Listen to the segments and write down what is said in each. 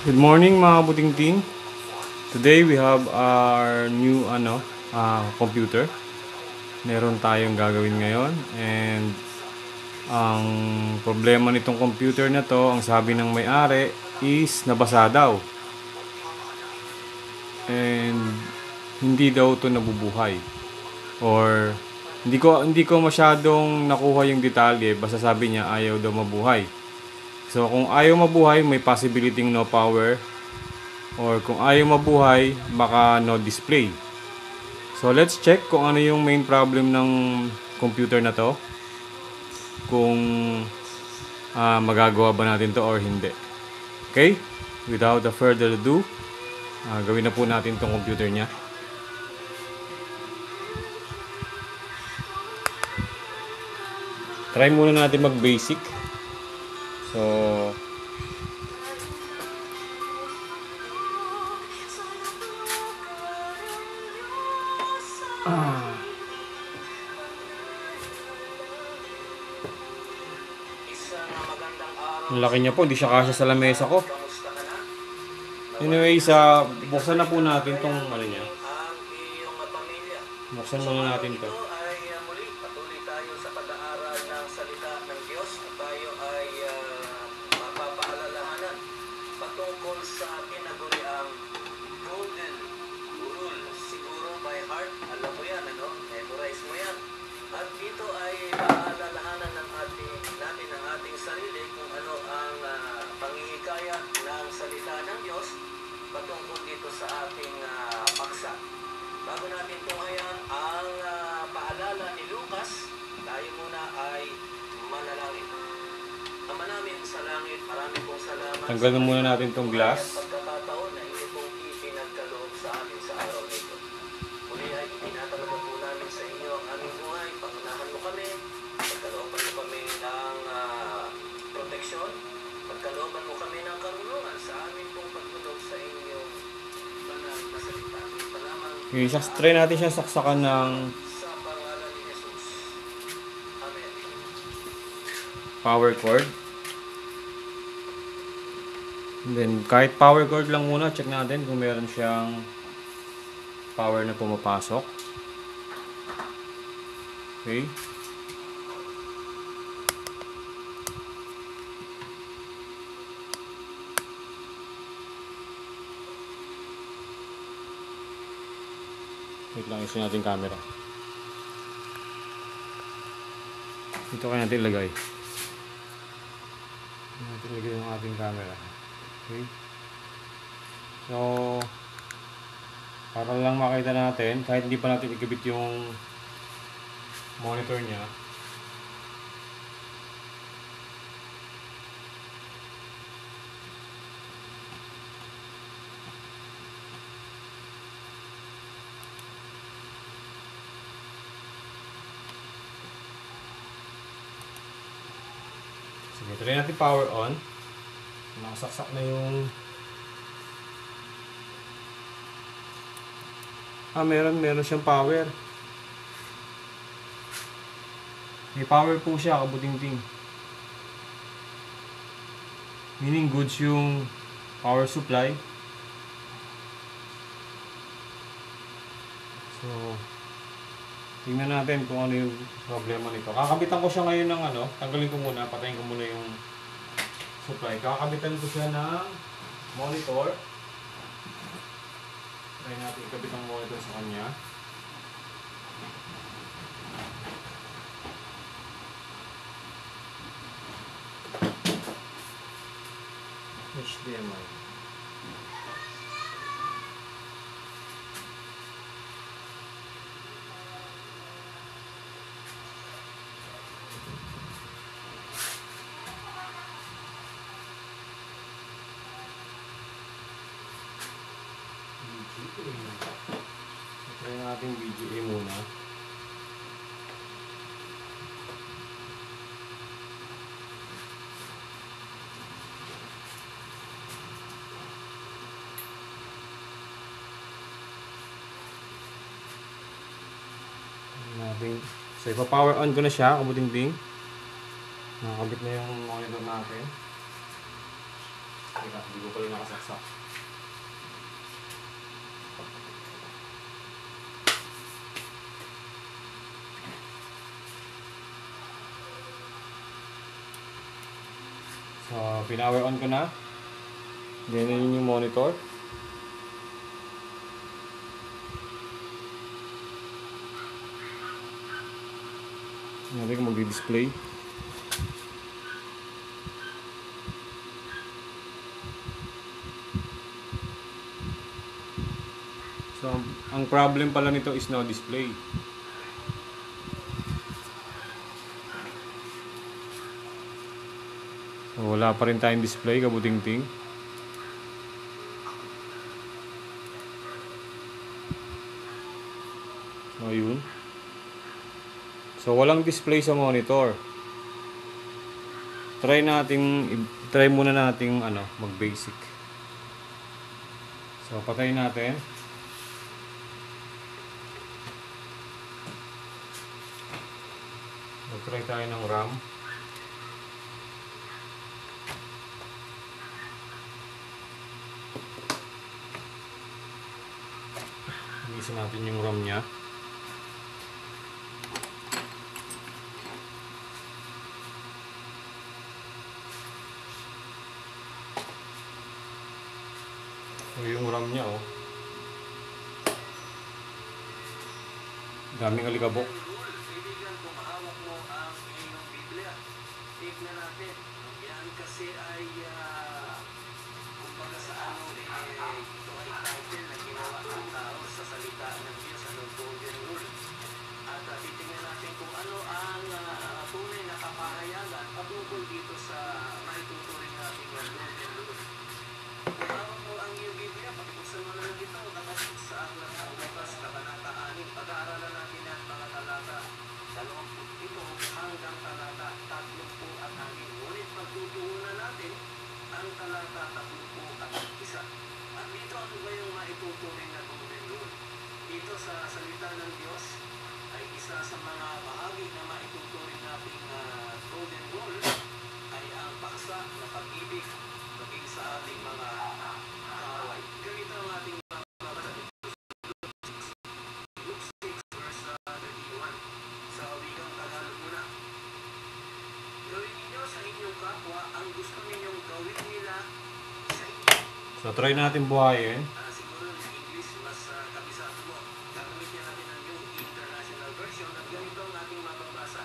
Good morning mga buting-ting. Today we have our new computer. Meron tayong gagawin ngayon and ang problema nitong computer na to, ang sabi ng may-ari is nabasa daw. And hindi daw to nabubuhay. Or hindi ko masyadong nakuha yung detalye, basta sabi niya ayaw daw mabuhay. So kung ayaw mabuhay, may possibility no power, or kung ayaw mabuhay, baka no display. So let's check kung ano yung main problem ng computer na to, kung magagawa ba natin to or hindi. Okay, without a further ado, gawin na po natin tong computer niya. Try muna natin mag basic. So ang laki niya po, hindi siya kasya sa lamesa ko. Anyway, buksan na po natin tong ano niya. Buksan muna natin to. Muli, patuloy tayo sa pag-aaral ng salita ng Diyos at tayo ay mapapaalalahanan patungkol sa tinaguriang golden rule. Siguro by heart, alam mo yan, memorize mo yan. At dito ay paalalahanan natin ang ating sarili kung ano ang pangihikaya ng salita ng Diyos patungkol dito sa ating paksa. Bago natin tunghayan ang paalala ni Lucas, tayo muna ay manalangin. Ama namin sa langit, marami pong salamat. Tanggalin muna natin tong glass. Pagkakataon na inyo pong ipinagkaloob sa amin sa araw nito. Muli ay itinatalaga po namin sa inyo ang aming buhay. Pangunahan mo kami, pagkalooban mo kami ng proteksyon, pagkalooban mo kami ng karunungan sa amin pong pagtunog sa inyong banal na salita. Okay, try natin siya saksakan ng Sa pangalan ni Jesus. Amen. power cord. And then, kahit power cord lang muna, check natin kung meron siyang power na pumapasok. Okay. Wait lang, isin natin camera. Dito kaya natin ilagay. Natin ilagay yung ating camera. Okay. So, para lang makita natin, kahit hindi pa natin ikabit yung monitor niya. Sige, try natin power on. Nakasaksak na yung meron siyang power. May power po siya, kabuting-ting. Meaning goods yung power supply. So, tingnan natin kung ano yung problema nito. Kakabitan ko siya ngayon ng tanggalin ko muna, patayin ko muna yung supply. Kakabitan ko siya ng monitor. Try natin ikabit ang monitor sa kanya. HDMI. Try natin VGA muna. So ipa-power on ko na siya, kabuting-ting. Nakakabit na yung monitor natin. Teka, hindi ko pala nakasaksak. So, pinower on ko na. Then, yun yung monitor. Natin kung mag-display. So, ang problem pala nito is no display. So, wala pa rin tayong display, kabuting-ting. So, yun. So, walang display sa monitor. Try muna nating mag-basic. So, patayin natin. Mag-try tayo ng RAM. Isa natin yung RAM niya. So, yung RAM niya, oh. Daming alikabok. Kaibigan, kung mahawak mo ang iyong Biblia, tignan natin. Yan kasi ay, kumbaga sa ito ay title na ginawa ng tao sa salita ng Diyos, Golden Rule. At titingnan natin kung ano ang tunay na kapahayagan patungkol dito sa maituturing natin yung Golden Rule. Kung hawak mo ang iyong Biblia, pakibuksan mo na lang ito, nakasik sa Aklat ng Lukas, Kabanata 6. Pag-aaralan natin ang mga talata 27 hanggang talata 36. Ngunit pagtutuunan natin ang talata 31. At dito ano ba yung maituturing na Golden Rule? Dito sa salita ng Diyos ay isa sa mga bahagi na maituturing nating Golden Rule ay ang paksa na pag-ibig maging sa ating mga kaaway. Ganito ang ating babasa dito. Luke 6 verse 31. Sa wikang Tagalog muna. Gawin ninyo sa inyong kapwa ang gusto ninyong gawin nila sa inyo. So, try natin buhayin. Siguro yung English mas kabisado mo. Gagamitin natin ang New International Version at ganito ang ating mababasa.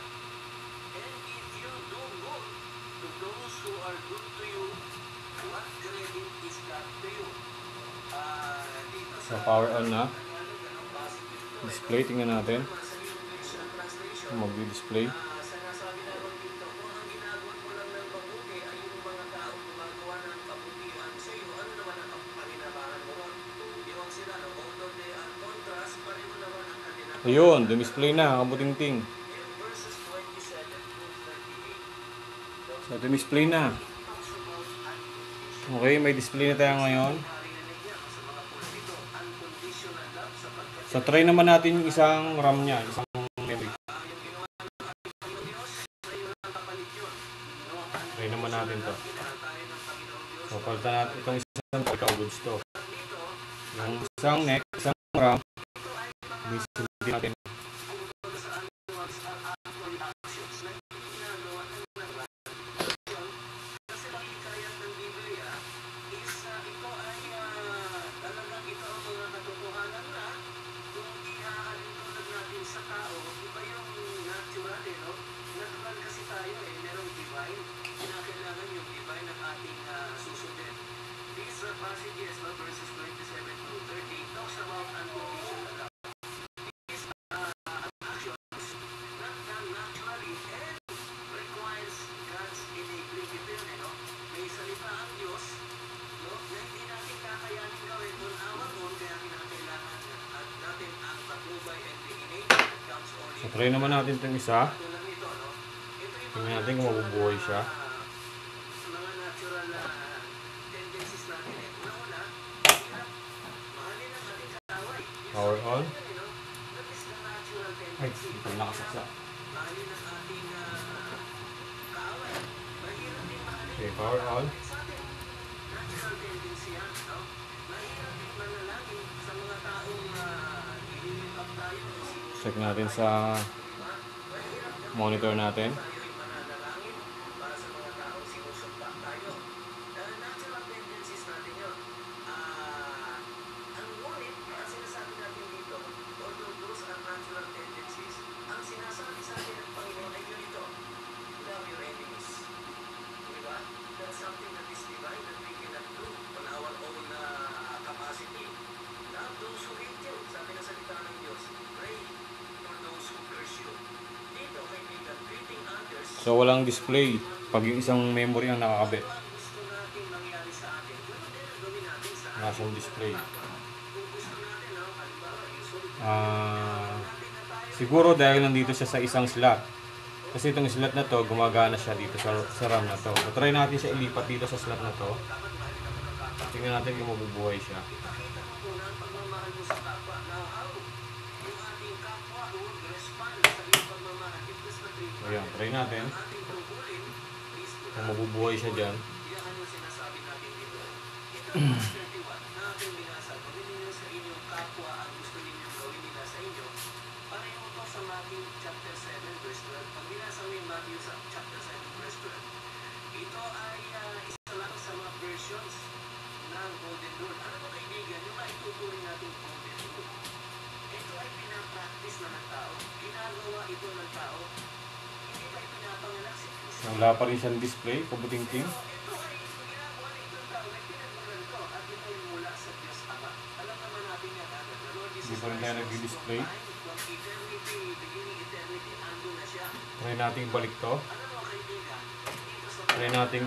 And if you do good to those who are good to you, what credit is that to you? Dito So, sa power on na. Tagalog, anong positive to? Display, tingnan natin. Sa New English Translation, Mag-display. sinasabi naman dito, kung ang ginagawa mo lang ng mabuti ay yung mga tao gumagawa ng kabutihan sa iyo, ano naman ang paninabangan mo ron? Iwan sila, no? Although they are contrast, pareho naman ang kanilang Ayun, display na, kabuting-ting. in verses 27 to 38. So, display na. Talks about unconditional. Okay, may display na tayo ngayon. Narinig niya sa mga pulse ito, unconditional love sapagkat So, try naman natin yung isang RAM niya, isang memory. yung ginawa ng Panginoong Diyos, sa iyo lang kapalit yun. No? Try naman natin to. Ginawa tayo ng Panginoong Diyos. So, palitan natin itong isang goods to. Dito, Yung isang neck, isang RAM, display natin. kumbaga sa animals are actually actions na ginagawa ng narration. Kasi nakikayat ng Biblia is ito ay talagang ito ang mga katotohanan na kung ihahalin tulad natin sa tao, iba yung natural no? Natural kasi tayo merong divine. Kinakailangan yung divine ang ating susundin. These passages, verses 27 to 30, talks about unconditional love. Actions not done naturally and requires God's innate ability, no? May salita ang Diyos, no? Na hindi natin kakayanin gawin kung awan doon, kaya kinakailangan at natin ang patnubay and the innate that comes only. So, try naman natin itong isa. Tulad nito, no? Ito yung Tingnan natin kung mabubuhay siya. mga natural tendencies natin. Una-una, hirap mahalin ang ating kaaway. Power on. That is the natural Ay, tendency. ito nakasaksak. Mahalin ang ating kaaway. Mahirap din mahalin. Okay, power on. Sa atin, natural kasi yan, no? Mahirap manalangin sa mga taong nililipag tayo. Check natin sa monitor natin. Tayo ay mananalangin para sa mga taong sinusumpa tayo. Natural tendencies natin yun. Ang ngunit, ang sinasabi natin dito, although those are natural tendencies, ang sinasabi sa atin ng Panginoon ay ganito, love your enemies. Diba? That's something that is divine that we cannot do on our own capacity. Love those who hate you. Sabi na salita ng Diyos, pray for those who curse you. Dito, kaibigan, treating others. So walang display pag yung isang memory ang nakakabit. Ano ang gusto natin mangyari sa atin? Ganun din ang gawin natin sa atin. Nasang display. Kung gusto natin, halimbawa, usually, Siguro dahil nandito siya sa isang slot. Kasi itong slot na to, gumagana siya dito sa RAM na to. So, try natin siya ilipat dito sa slot na to. Tingnan natin kung mabubuhay siya. ipakita mo po na ang pagmamahal mo sa kapwa. Now, how? Yung ating kapwa would respond sa iyong pagmamahal. If this na treatment, Ayan, try natin. ang ating tungkulin is to Kung mabubuhay siya dyan. iyakan yung sinasabi natin dito. Ito ang verse 31 na ating binasa. Gawin ninyo sa inyong kapwa ang gusto ninyong gawin nila sa inyo. Pareho to sa Matthew chapter 7 verse 12. Pag binasa mo yung Matthew chapter 7 verse 12, ito ay isa lang sa mga versions ng Golden Rule. Ano ba kaibigan? Yung maituturing natin Golden Rule. Ito ay pinapractice na ng tao. Ginagawa ito ng tao. Hindi pa ipinapanganak si Kristo. Wala pa rin siyang display, kabuting-ting. Ito ay ginagawa ng itong tao na pinagmulan ko at ito ay mula sa Diyos Ama. Alam naman natin yan agad. The Lord Jesus Hindi pa rin tayo Christ was nag-display. from eternity, beginning eternity, andun na siya. Try natin balik to. Ano mo kaibigan? Dito sa Try natin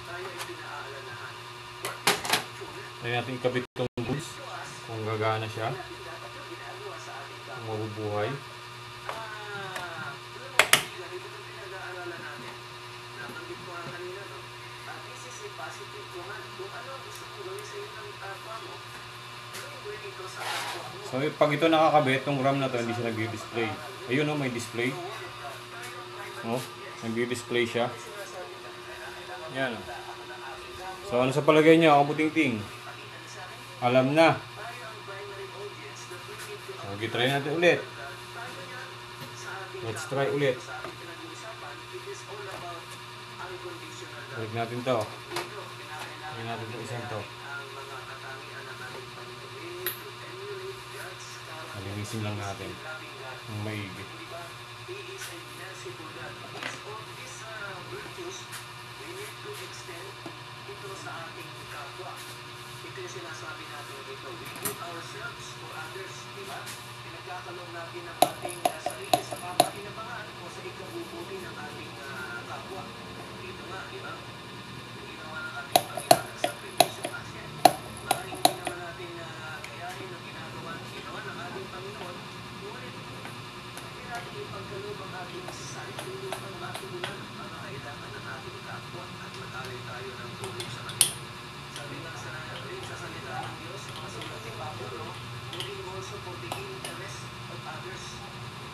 tayo ay pinaalalahan. What is helpful try natin ikabit tong goods. to us, Kung gagana siya. natin dapat yung ginagawa sa ating Kung kapwa. mabubuhay. Alam mo kaibigan, ito yung pinag-aaralan natin. Nabanggit ko nga kanina, no? This is a positive command. Kung ano ang gusto mo gawin sa iyo ng kapwa mo, gawin mo rin ito sa kapwa mo. So pag ito nakakabit, tong RAM na to hindi siya nagdi-display. Ayun oh, may display. Oh, nagdi-display siya. Yan oh. So ano sa palagay niya, kabuting-ting? Alam na. Okay, try natin ulit. Let's try ulit. Sa ating pinag-uusapan, it is all about unconditional love. Balik natin to. Dito, kinakailangan Tingnan natin itong isang to. ang mga katangian ng ating Panginoon to emulate God's character. Alinisin lang natin. Loving God. Ng maigi. Diba? He is a merciful God. All these virtues, we need to extend ito sa ating kapwa. Ito yung sinasabi natin dito. We do ourselves for others. Diba? Pinagkakalog natin ang ating sarili sa kapakinabangan o sa ikabubuti ng ating kapwa. Dito nga, diba? Yung ginawa ng ating Panginoon ang sakripisyo kasi. Maaaring hindi naman natin kayahin ang ginagawa ng ating Panginoon. Ngunit hindi natin ipagkaloob ang ating sarili upang matugunan ang mga kailangan ng ating kapwa at matalay tayo ng tulong sa kanila. Sabi nga sa rin sa salita ng Diyos, mga sulat ni Pablo, looking also for the interest of others.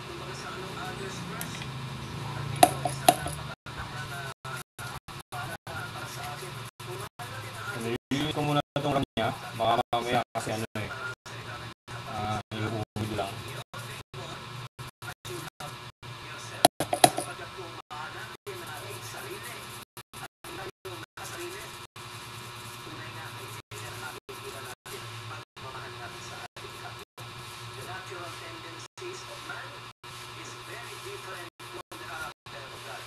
Kumbaga sa anong others first. At dito isa napakatang para sa atin. Kung mahal natin ang ating Nililinis ko muna itong RAM niya. Baka mamaya kasi ano eh. Iuhuli lang. sapagkat kung mahal natin ang ating sarili at tayo makasarili, tunay na kaibigan makikita natin ang pagmamahal natin sa ating kapwa. The natural tendencies of man is very different from the character of God.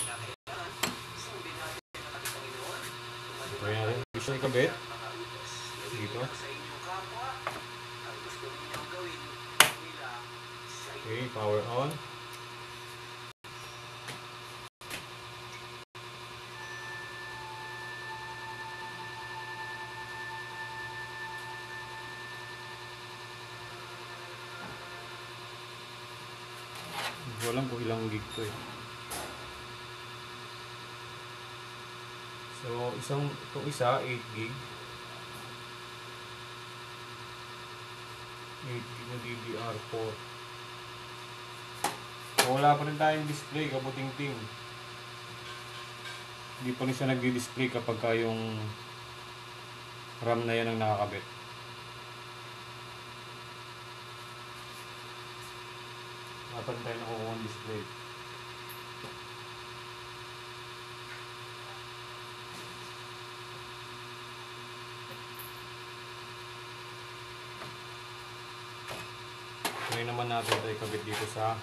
Na kailangan sundin natin ang ating Panginoon kung Try natin. Visual kabit. ang mga utos. Dito. Gawin sa inyong kapwa ang gusto ninyong gawin nila sa inyo. Okay, power on. Hindi ko alam kung ilang gig to eh. So, itong isa, 8 gig. 8 gig na DDR4. So, wala pa rin tayong display, kabuting-ting. Hindi pa rin siya nagdi-display kapag ka yung RAM na yan ang nakakabit. Napantay na kukuha ang display. Ngayon naman natin ito ikabit dito sa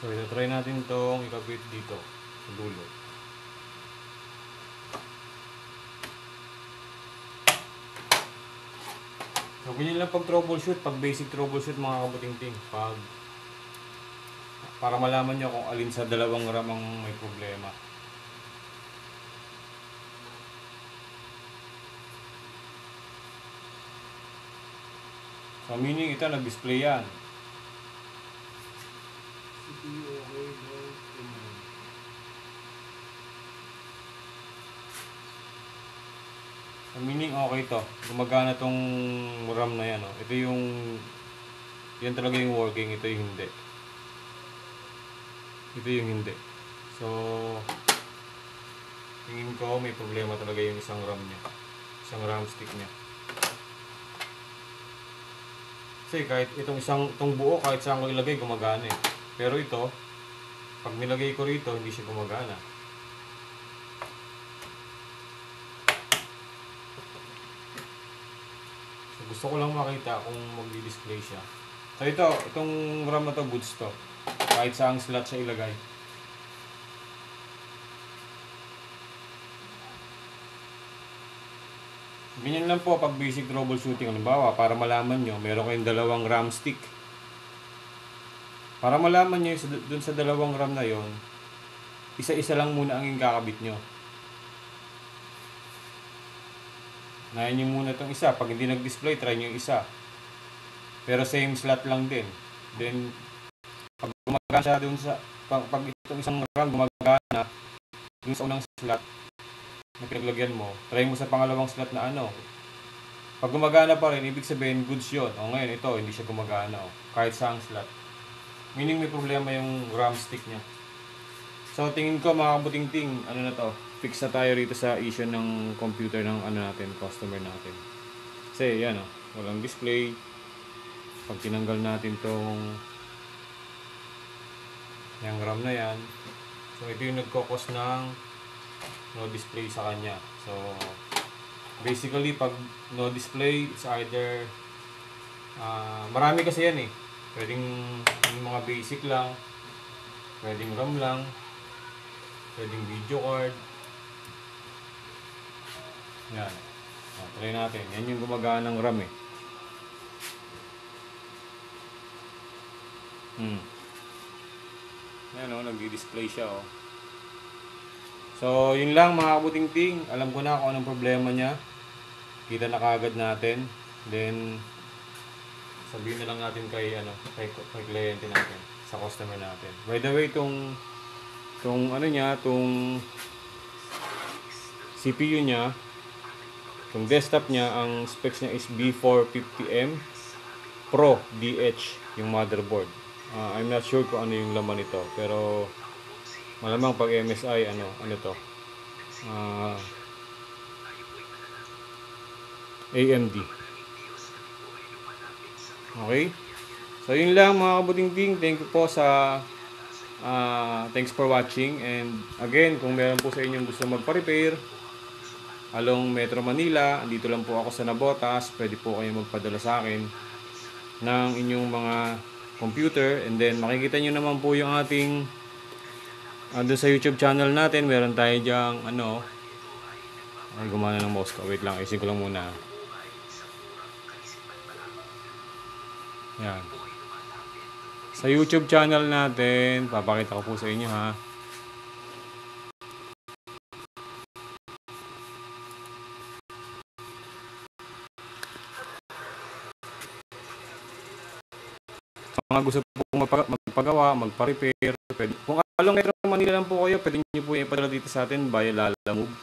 so ito-try natin itong ikabit dito sa dulo. So ganyan lang pag troubleshoot, pag basic troubleshoot mga kabuting-ting, para malaman nyo kung alin sa dalawang RAM ang may problema. So meaning ito nag-display yan. Meaning okay to, gumagana tong RAM na yan. Oh. Ito yung, yan talaga yung working, ito yung hindi. Ito yung hindi. So, tingin ko may problema talaga yung isang RAM niya. Isang RAM stick niya. Kasi kahit itong buo, kahit saan ko ilagay, gumagana eh. Pero ito, pag nilagay ko rito, hindi siya gumagana. Gusto ko lang makita kung magdi-display siya. So itong RAM na to, goods to. Kahit saang slot siya ilagay. Ganyan lang po pag basic troubleshooting. Halimbawa, para malaman nyo, meron kayong dalawang RAM stick. Para malaman nyo dun sa dalawang RAM na yon, isa-isa lang muna ang kakabit nyo. Nayan nyo muna itong isa. Pag hindi nag-display, try nyo yung isa. Pero same slot lang din. Then, pag gumagana siya dun sa, pag itong isang RAM gumagana dun sa unang slot na pinaglagyan mo, try mo sa pangalawang slot na ano. Pag gumagana pa rin, ibig sabihin, goods yun. O ngayon, ito, hindi siya gumagana. O, kahit saang slot. Meaning may problema yung RAM stick niya. So, tingin ko mga kabuting-ting, ano na to, fix na tayo rito sa issue ng computer ng ano natin, customer natin. Kasi yan o, walang display. Pag tinanggal natin tong yung RAM na yan, so ito yung nagkokos ng no display sa kanya. So basically pag no display, it's either marami kasi yan eh. Pwedeng yung mga basic lang, pwedeng RAM lang, pwedeng video card. Yan. Try natin. Yan yung gumagana ng RAM eh. Yan o, nagdi-display siya o. So, yun lang mga kabuting-ting. Alam ko na kung anong problema niya. Kita na kagad natin. Then, sabihin na lang natin kay kliyente natin, sa customer natin. By the way, tong CPU niya, yung desktop niya, ang specs niya is B450M Pro DH, yung motherboard. I'm not sure kung ano yung laman nito, pero malamang pag MSI, ano to? AMD. Okay? So, yun lang mga kabuting-ting. Thank you po sa thanks for watching. And again, kung meron po sa inyong gusto magpa-repair along Metro Manila, andito lang po ako sa Nabotas. Pwede po kayo magpadala sa akin ng inyong mga computer. And then makikita nyo naman po yung ating doon sa YouTube channel natin. Meron tayo dyang ay gumana ng mouse ko. Wait lang, isin ko lang muna. Yan. Sa YouTube channel natin, papakita ko po sa inyo ha. Sa mga gusto po magpagawa, magpa-repair, pwede. Kung along Metro Manila lang po kayo, pwede nyo po ipadala dito sa atin via Lalamove.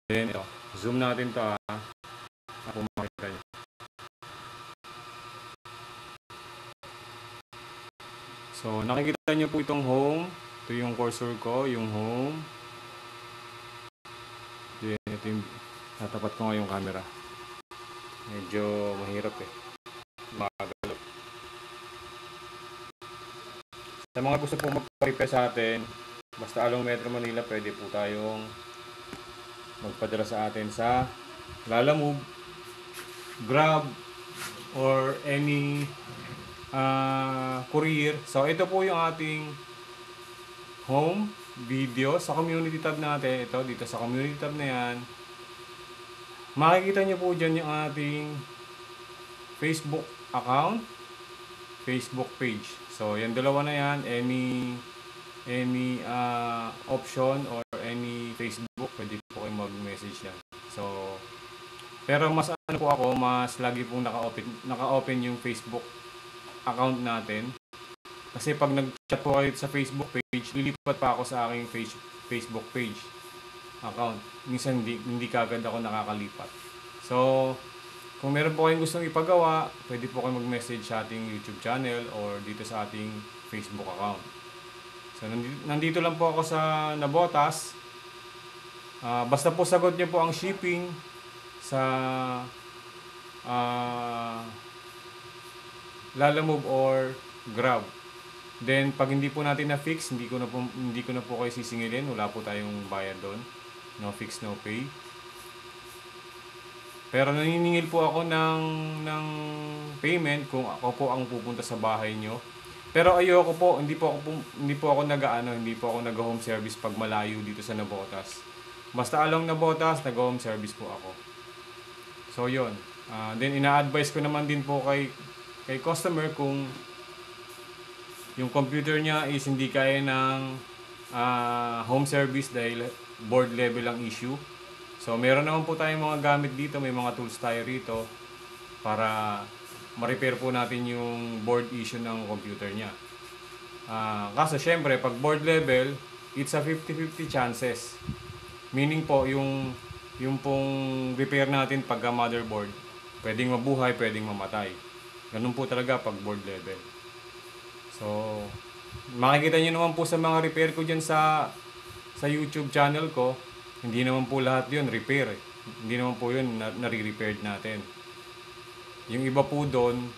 Then, ito. Zoom natin to Ako makita nyo. So, nakikita nyo po itong home. Ito yung cursor ko, yung home. Then, ito yung tatapat ko nga yung camera. Medyo mahirap magalaw. Sa mga gusto po magpa-repair sa atin, basta along Metro Manila, pwede po tayong magpadala sa atin sa Lalamove, Grab, or any courier. So, ito po yung ating home video sa community tab natin. Ito, dito sa community tab na yan, makikita nyo po dyan yung ating Facebook account, Facebook page. So, yung dalawa na yan, any option or any Facebook, pwede po kayo mag-message yan. So, pero mas mas lagi pong naka-open yung Facebook account natin. Kasi pag nag-chat po kayo sa Facebook page, lilipat pa ako sa aking Facebook page account. Minsan hindi kagad ako nakakalipat. So, kung meron po kayong gustong ipagawa, pwede po kayo mag-message sa ating YouTube channel or dito sa ating Facebook account. So, nandito lang po ako sa Nabotas. Basta po sagot niyo po ang shipping sa Lalamove or Grab. Then pag hindi po natin na fix, hindi ko na po kayo sisingilin, wala po tayong bayad doon. No fix, no pay. Pero naniningil po ako ng payment kung ako po ang pupunta sa bahay nyo. Pero ayoko po, hindi po ako nag-home service pag malayo dito sa Nabotas. Basta along Nabotas, nag-home service po ako. So yun. Then ina-advise ko naman din po kay customer kung yung computer niya is hindi kaya ng home service dahil board level ang issue. So meron naman po tayong mga gamit dito, may mga tools tayo rito para ma-repair po natin yung board issue ng computer niya. Kaso syempre pag board level, it's a 50-50 chances. Meaning po yung pong repair natin pagka motherboard, pwedeng mabuhay, pwedeng mamatay. Ganun po talaga pag board level. So, makikita nyo naman po sa mga repair ko dyan sa YouTube channel ko, hindi naman po lahat yun repair. Hindi naman po yun nare-repaired natin. Yung iba po doon,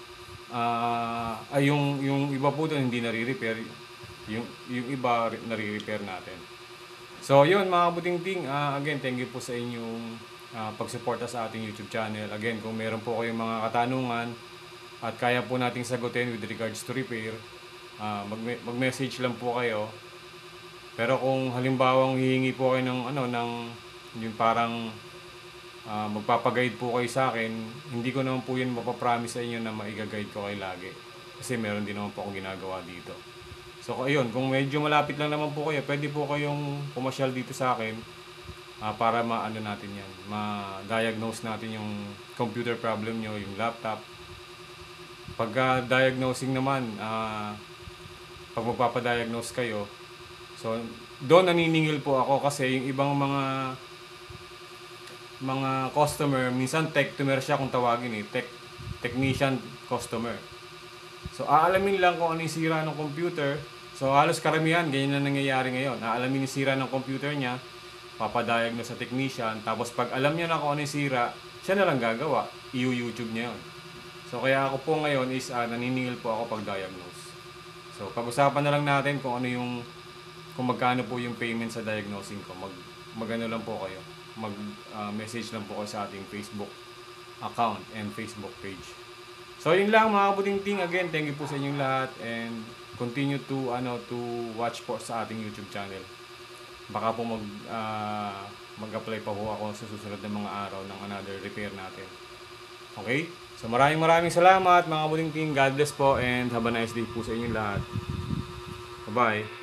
yung iba po doon hindi nare-repair. Yung iba nare-repair natin. So, yun mga kabutingting, again, thank you po sa inyong pagsuporta sa ating YouTube channel. Again, kung meron po kayong mga katanungan at kaya po nating sagutin with regards to repair, mag-message lang po kayo. Pero kung halimbawang hihingi po kayo ng yung parang magpapaguide po kayo sa akin, hindi ko naman po yun mapapromise sa inyo na maiga-guide ko kayo lagi. Kasi meron din naman po akong ginagawa dito. So ayun, kung medyo malapit lang naman po kayo, pwede po kayong pumasyal dito sa akin para natin yan, ma-diagnose natin yung computer problem nyo, yung laptop. Pagka diagnosing naman, pag magpapadiagnose kayo, so doon naniningil po ako kasi yung ibang mga customer, minsan tech-tumer siya kung tawagin technician customer. So aalamin lang kung ano yung sira ng computer. So halos karamihan, ganyan na nangyayari ngayon. Aalamin yung sira ng computer niya, papadiagnose sa technician, tapos pag alam niya na kung ano yung sira, siya na lang gagawa, i-YouTube niya yun. So kaya ako po ngayon is naniningil po ako pag-diagnose. So pag-usapan na lang natin kung magkano po yung payment sa diagnosing ko. Magano lang po kayo. Message lang po kayo sa ating Facebook account and Facebook page. So yun lang mga kabutingting. Again, thank you po sa inyong lahat and continue to watch po sa ating YouTube channel. Baka po mag-apply pa po ako sa susunod na mga araw ng another repair natin. Okay? So maraming salamat mga kabutingting. God bless po and have a nice day po sa inyong lahat. Bye-bye.